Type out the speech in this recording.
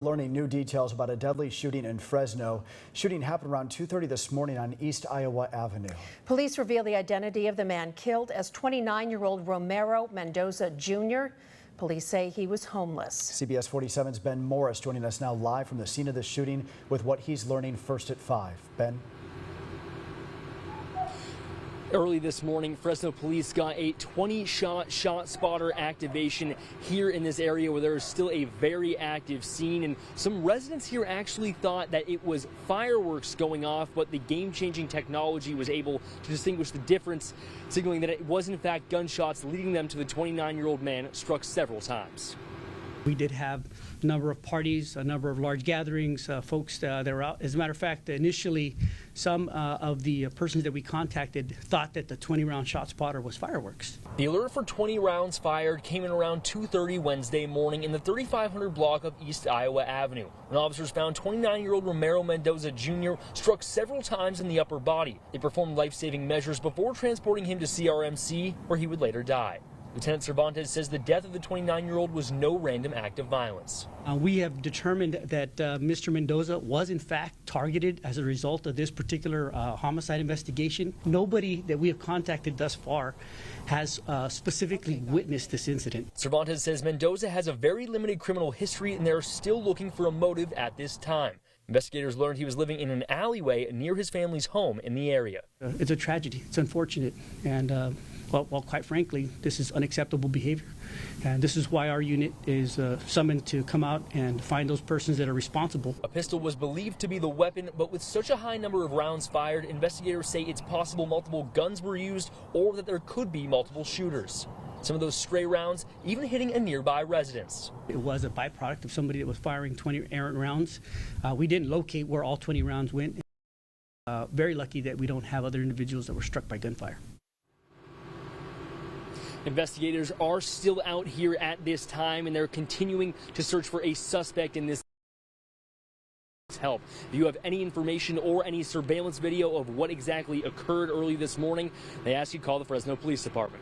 Learning new details about a deadly shooting in Fresno. Shooting happened around 2:30 this morning on East Iowa Avenue. Police reveal the identity of the man killed as 29-year-old Romero Mendoza Jr. Police say he was homeless. CBS 47's Ben Morris joining us now live from the scene of the shooting with what he's learning first at 5. Ben? Early this morning, Fresno police got a 20-shot shot spotter activation here in this area where there is still a very active scene. And some residents here actually thought that it was fireworks going off, but the game-changing technology was able to distinguish the difference, signaling that it was in fact gunshots, leading them to the 29-year-old man struck several times. We did have a number of parties, a number of large gatherings, folks that were out. As a matter of fact, initially, some of the persons that we contacted thought that the 20-round shot spotter was fireworks. The alert for 20 rounds fired came in around 2:30 Wednesday morning in the 3500 block of East Iowa Avenue, when officers found 29-year-old Romero Mendoza Jr. struck several times in the upper body. They performed life-saving measures before transporting him to CRMC, where he would later die. Lieutenant Cervantes says the death of the 29-year-old was no random act of violence. We have determined that Mr. Mendoza was in fact targeted as a result of this particular homicide investigation. Nobody that we have contacted thus far has specifically witnessed this incident. Cervantes says Mendoza has a very limited criminal history and they're still looking for a motive at this time. Investigators learned he was living in an alleyway near his family's home in the area. It's a tragedy. It's unfortunate. And well, quite frankly, this is unacceptable behavior. And this is why our unit is summoned to come out and find those persons that are responsible. A pistol was believed to be the weapon, but with such a high number of rounds fired, investigators say it's possible multiple guns were used or that there could be multiple shooters. Some of those stray rounds even hitting a nearby residence. It was a byproduct of somebody that was firing 20 errant rounds. We didn't locate where all 20 rounds went. Very lucky that we don't have other individuals that were struck by gunfire. Investigators are still out here at this time, and they're continuing to search for a suspect in this help. If you have any information or any surveillance video of what exactly occurred early this morning, they ask you to call the Fresno Police Department.